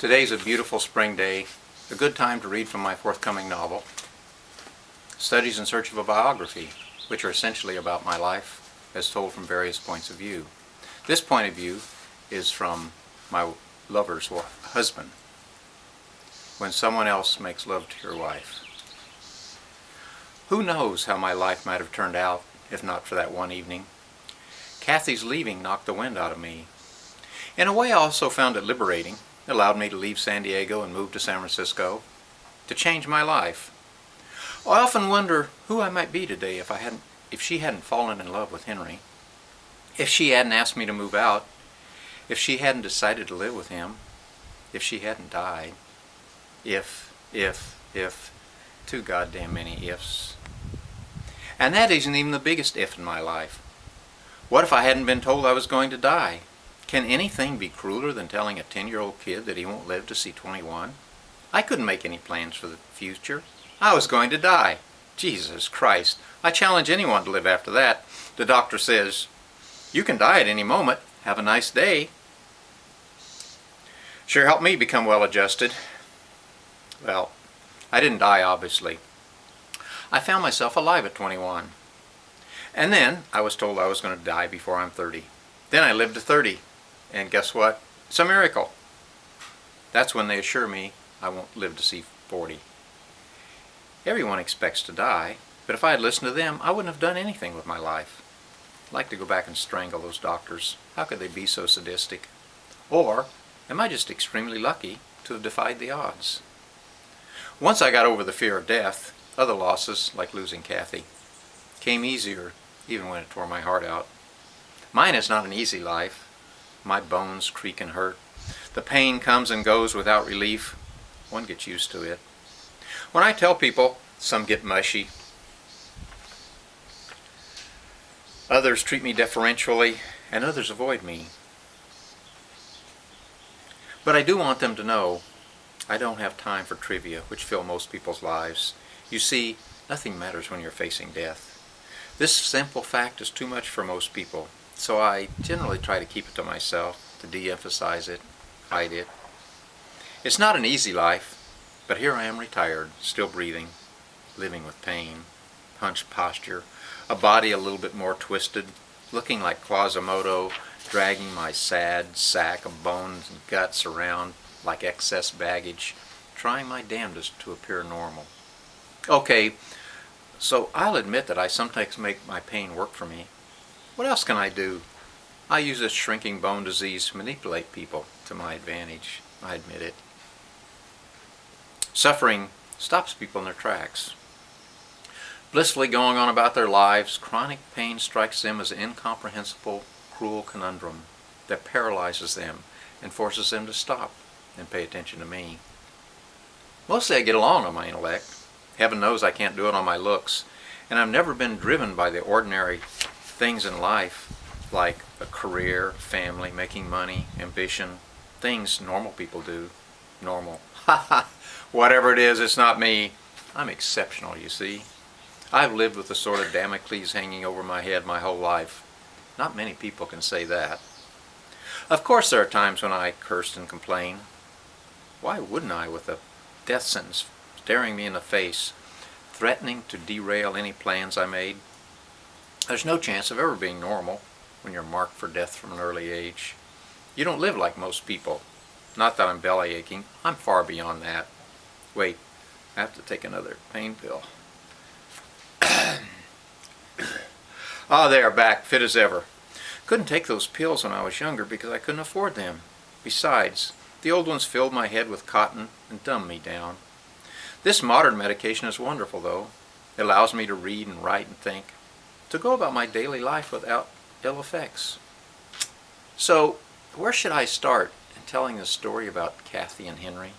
Today's a beautiful spring day, a good time to read from my forthcoming novel, Studies in Search of a Biography, which are essentially about my life as told from various points of view. This point of view is from my lover's husband, when someone else makes love to your wife. Who knows how my life might have turned out if not for that one evening? Kathy's leaving knocked the wind out of me. In a way, I also found it liberating. It allowed me to leave San Diego and move to San Francisco, to change my life. I often wonder who I might be today if she hadn't fallen in love with Henry, if she hadn't asked me to move out, if she hadn't decided to live with him, if she hadn't died. If, too goddamn many ifs. And that isn't even the biggest if in my life. What if I hadn't been told I was going to die? Can anything be crueler than telling a 10-year-old kid that he won't live to see 21? I couldn't make any plans for the future. I was going to die. Jesus Christ. I challenge anyone to live after that. The doctor says, "You can die at any moment. Have a nice day." Sure helped me become well-adjusted. Well, I didn't die, obviously. I found myself alive at 21. And then I was told I was going to die before I'm 30. Then I lived to 30. And guess what? It's a miracle. That's when they assure me I won't live to see 40. Everyone expects to die, but if I had listened to them, I wouldn't have done anything with my life. I'd like to go back and strangle those doctors. How could they be so sadistic? Or am I just extremely lucky to have defied the odds? Once I got over the fear of death, other losses, like losing Kathy, came easier, even when it tore my heart out. Mine is not an easy life. My bones creak and hurt. The pain comes and goes without relief. One gets used to it. When I tell people, some get mushy. Others treat me deferentially, and others avoid me. But I do want them to know I don't have time for trivia, which fill most people's lives. You see, nothing matters when you're facing death. This simple fact is too much for most people. So I generally try to keep it to myself, to de-emphasize it, hide it. It's not an easy life, but here I am retired, still breathing, living with pain, hunched posture, a body a little bit more twisted, looking like Quasimodo, dragging my sad sack of bones and guts around like excess baggage, trying my damnedest to appear normal. Okay, so I'll admit that I sometimes make my pain work for me. What else can I do? I use this shrinking bone disease to manipulate people to my advantage. I admit it. Suffering stops people in their tracks. Blissfully going on about their lives, chronic pain strikes them as an incomprehensible, cruel conundrum that paralyzes them and forces them to stop and pay attention to me. Mostly I get along on my intellect. Heaven knows I can't do it on my looks, and I've never been driven by the ordinary things in life, like a career, family, making money, ambition, things normal people do. Normal. Whatever it is, it's not me. I'm exceptional, you see. I've lived with the sort of Damocles hanging over my head my whole life. Not many people can say that. Of course there are times when I cursed and complained. Why wouldn't I, with a death sentence staring me in the face, threatening to derail any plans I made? There's no chance of ever being normal when you're marked for death from an early age. You don't live like most people. Not that I'm belly aching. I'm far beyond that. Wait, I have to take another pain pill. They are back, fit as ever. Couldn't take those pills when I was younger because I couldn't afford them. Besides, the old ones filled my head with cotton and dumbed me down. This modern medication is wonderful, though. It allows me to read and write and think, to go about my daily life without ill effects. So, where should I start in telling the story about Kathy and Henry?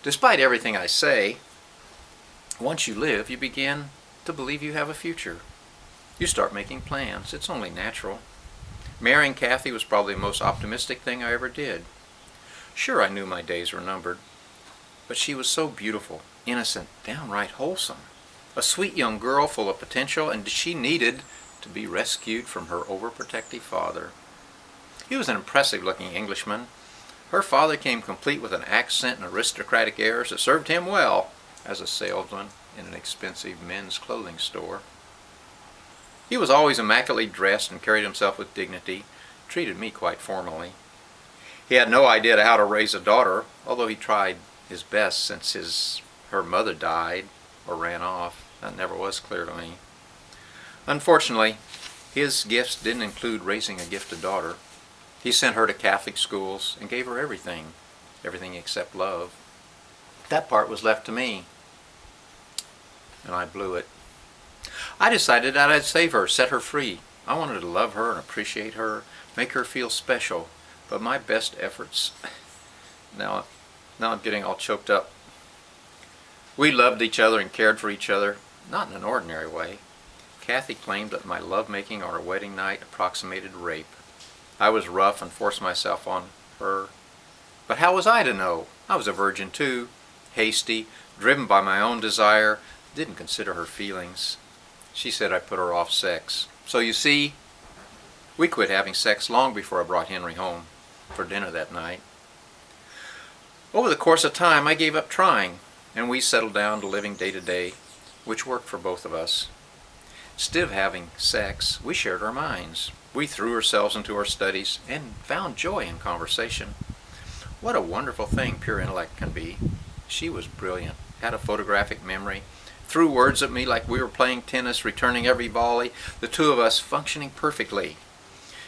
Despite everything I say, once you live, you begin to believe you have a future. You start making plans. It's only natural. Marrying Kathy was probably the most optimistic thing I ever did. Sure, I knew my days were numbered, but she was so beautiful, innocent, downright wholesome. A sweet young girl full of potential, and she needed to be rescued from her overprotective father. He was an impressive-looking Englishman, Her father came complete with an accent and aristocratic airs that served him well as a salesman in an expensive men's clothing store. He was always immaculately dressed and carried himself with dignity, treated me quite formally. He had no idea how to raise a daughter, although he tried his best since her mother died or ran off. That never was clear to me. Unfortunately, his gifts didn't include raising a gifted daughter. He sent her to Catholic schools and gave her everything except love. That part was left to me, and I blew it. I decided that I'd save her, set her free. I wanted to love her and appreciate her, make her feel special, but my best efforts... Now I'm getting all choked up. We loved each other and cared for each other, not in an ordinary way. Kathy claimed that my lovemaking on our wedding night approximated rape. I was rough and forced myself on her. But how was I to know? I was a virgin too, hasty, driven by my own desire, didn't consider her feelings. She said I put her off sex. So you see, we quit having sex long before I brought Henry home for dinner that night. Over the course of time, I gave up trying, and we settled down to living day to day, which worked for both of us. Instead of having sex, we shared our minds. We threw ourselves into our studies and found joy in conversation. What a wonderful thing pure intellect can be. She was brilliant, had a photographic memory, threw words at me like we were playing tennis, returning every volley, the two of us functioning perfectly.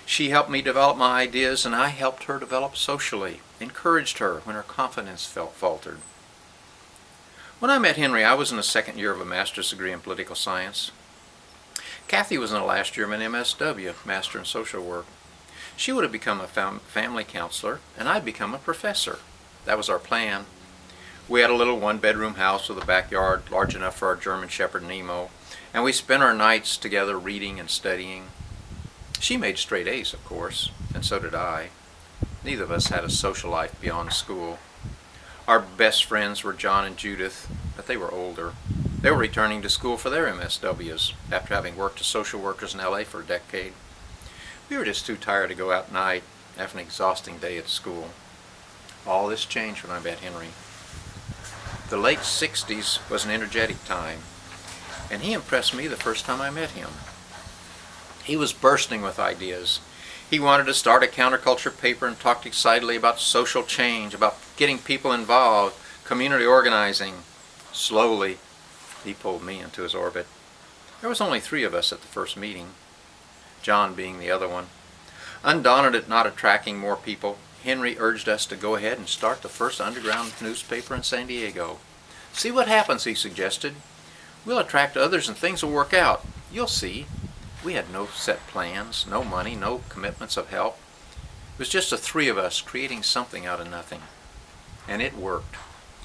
She helped me develop my ideas, and I helped her develop socially, encouraged her when her confidence faltered. When I met Henry, I was in the second year of a master's degree in political science. Kathy was in the last year of an MSW, Master in Social Work. She would have become a family counselor, and I'd become a professor. That was our plan. We had a little one-bedroom house with a backyard large enough for our German Shepherd Nemo, and we spent our nights together reading and studying. She made straight A's, of course, and so did I. Neither of us had a social life beyond school. Our best friends were John and Judith, but they were older. They were returning to school for their MSWs after having worked as social workers in LA for a decade. We were just too tired to go out at night after an exhausting day at school. All this changed when I met Henry. The late 60s was an energetic time, and he impressed me the first time I met him. He was bursting with ideas. He wanted to start a counterculture paper and talked excitedly about social change, about getting people involved, community organizing. Slowly, he pulled me into his orbit. There was only 3 of us at the first meeting, John being the other one. Undaunted at not attracting more people, Henry urged us to go ahead and start the first underground newspaper in San Diego. See what happens, he suggested. We'll attract others and things will work out. You'll see. We had no set plans, no money, no commitments of help. It was just the 3 of us creating something out of nothing. And it worked.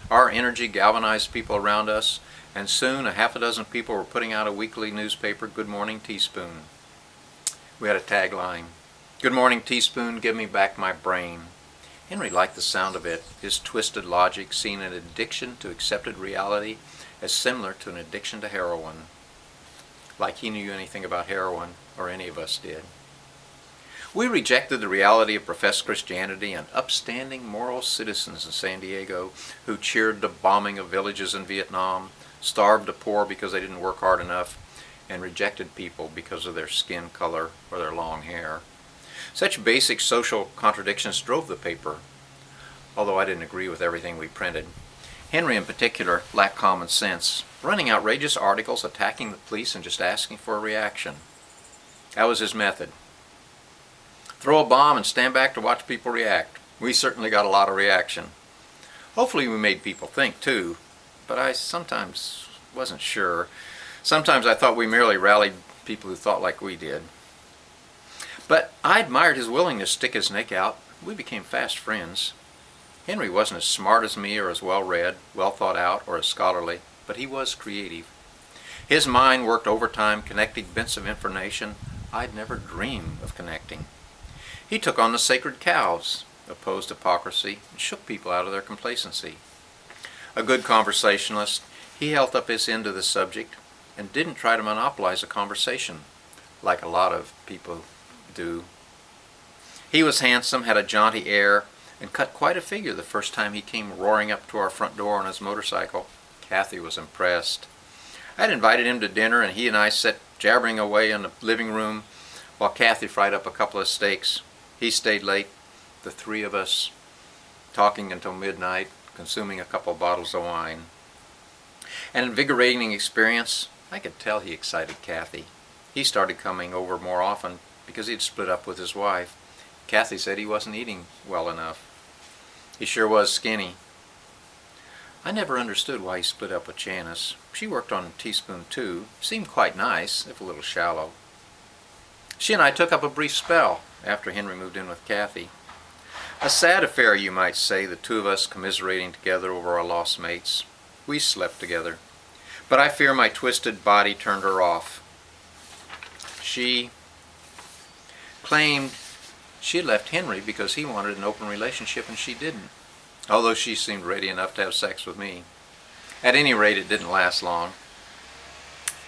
Our energy galvanized people around us, and soon a half a dozen people were putting out a weekly newspaper, Good Morning Teaspoon. We had a tagline, Good morning, teaspoon, give me back my brain. Henry liked the sound of it, his twisted logic, seeing an addiction to accepted reality as similar to an addiction to heroin. Like he knew anything about heroin, or any of us did. We rejected the reality of professed Christianity and upstanding moral citizens in San Diego who cheered the bombing of villages in Vietnam, starved the poor because they didn't work hard enough, and rejected people because of their skin color or their long hair. Such basic social contradictions drove the paper, although I didn't agree with everything we printed. Henry in particular lacked common sense, running outrageous articles, attacking the police, and just asking for a reaction. That was his method. Throw a bomb and stand back to watch people react. We certainly got a lot of reaction. Hopefully we made people think too, but I sometimes wasn't sure. Sometimes I thought we merely rallied people who thought like we did. But I admired his willingness to stick his neck out. We became fast friends. Henry wasn't as smart as me or as well-read, well thought out, or as scholarly, but he was creative. His mind worked overtime connecting bits of information I'd never dreamed of connecting. He took on the sacred cows, opposed hypocrisy, and shook people out of their complacency. A good conversationalist, he held up his end of the subject and didn't try to monopolize a conversation, like a lot of people do. He was handsome, had a jaunty air, and cut quite a figure the first time he came roaring up to our front door on his motorcycle. Kathy was impressed. I'd invited him to dinner, and he and I sat jabbering away in the living room while Kathy fried up a couple of steaks. He stayed late, the three of us talking until midnight, consuming a couple of bottles of wine. An invigorating experience. I could tell he excited Kathy. He started coming over more often because he'd split up with his wife. Kathy said he wasn't eating well enough. He sure was skinny. I never understood why he split up with Janice. She worked on Teaspoon too, seemed quite nice, if a little shallow. She and I took up a brief spell after Henry moved in with Kathy. A sad affair, you might say, the two of us commiserating together over our lost mates. We slept together, but I fear my twisted body turned her off. She claimed she had left Henry because he wanted an open relationship and she didn't, although she seemed ready enough to have sex with me. At any rate, it didn't last long.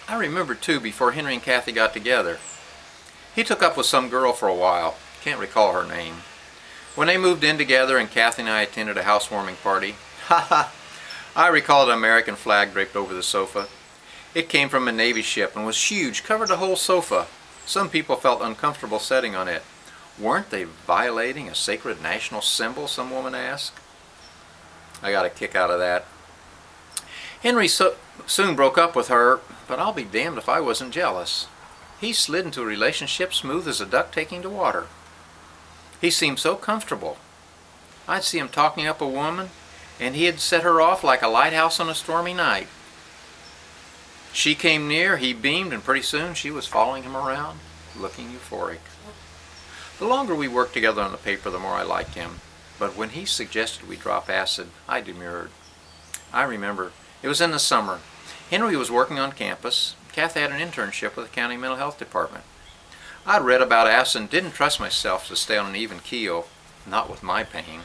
I remember, too, before Henry and Kathy got together. He took up with some girl for a while. Can't recall her name. When they moved in together and Kathy and I attended a housewarming party, I recall an American flag draped over the sofa. It came from a Navy ship and was huge, covered the whole sofa. Some people felt uncomfortable sitting on it. Weren't they violating a sacred national symbol, some woman asked. I got a kick out of that. Henry soon broke up with her, but I'll be damned if I wasn't jealous. He slid into a relationship smooth as a duck taking to water. He seemed so comfortable. I'd see him talking up a woman, and he'd set her off like a lighthouse on a stormy night. She came near, he beamed, and pretty soon she was following him around, looking euphoric. The longer we worked together on the paper, the more I liked him. But when he suggested we drop acid, I demurred. I remember, it was in the summer. Henry was working on campus. Kathy had an internship with the county mental health department. I'd read about acid and didn't trust myself to stay on an even keel, not with my pain.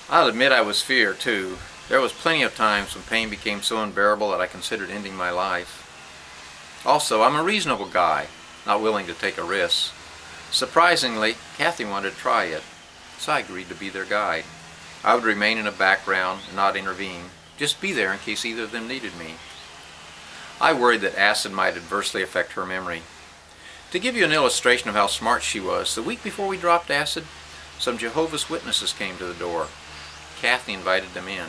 I'll admit I was feared, too. There was plenty of times when pain became so unbearable that I considered ending my life. Also, I'm a reasonable guy, not willing to take a risk. Surprisingly, Kathy wanted to try it, so I agreed to be their guide. I would remain in the background and not intervene, just be there in case either of them needed me. I worried that acid might adversely affect her memory. To give you an illustration of how smart she was, the week before we dropped acid, some Jehovah's Witnesses came to the door. Kathy invited them in.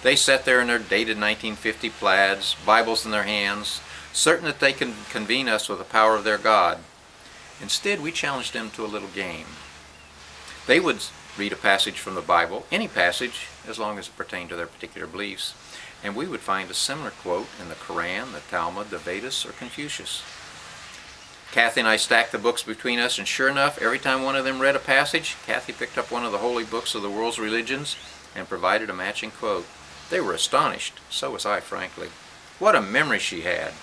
They sat there in their dated 1950 plaids, Bibles in their hands, certain that they could convene us with the power of their God. Instead, we challenged them to a little game. They would read a passage from the Bible, any passage, as long as it pertained to their particular beliefs, and we would find a similar quote in the Quran, the Talmud, the Vedas, or Confucius. Kathy and I stacked the books between us, and sure enough, every time one of them read a passage, Kathy picked up one of the holy books of the world's religions and provided a matching quote. They were astonished. So was I, frankly. What a memory she had.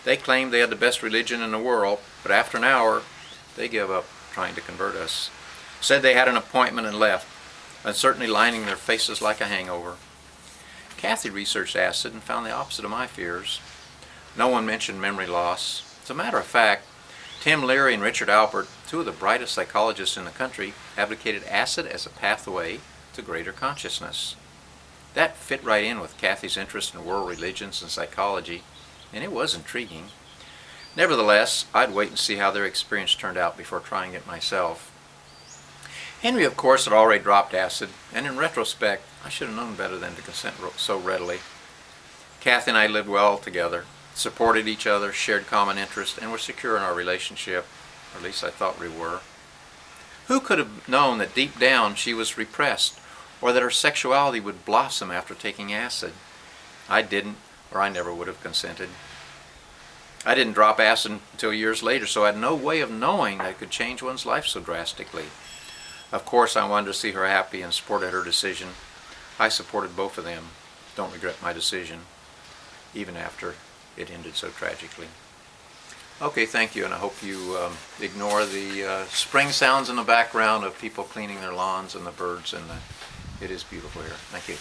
They claimed they had the best religion in the world, but after an hour, they gave up trying to convert us. Said they had an appointment and left, uncertainly lining their faces like a hangover. Kathy researched acid and found the opposite of my fears. No one mentioned memory loss. As a matter of fact, Tim Leary and Richard Alpert, two of the brightest psychologists in the country, advocated acid as a pathway to greater consciousness. That fit right in with Kathy's interest in world religions and psychology, and it was intriguing. Nevertheless, I'd wait and see how their experience turned out before trying it myself. Henry, of course, had already dropped acid, and in retrospect, I should have known better than to consent so readily. Kathy and I lived well together, supported each other, shared common interests, and were secure in our relationship, or at least I thought we were. Who could have known that deep down she was repressed, or that her sexuality would blossom after taking acid? I didn't, or I never would have consented. I didn't drop acid until years later, so I had no way of knowing that it could change one's life so drastically. Of course, I wanted to see her happy and supported her decision. I supported both of them. Don't regret my decision, even after it ended so tragically. Okay, thank you, and I hope you ignore the spring sounds in the background of people cleaning their lawns and the birds, and it is beautiful here. Thank you.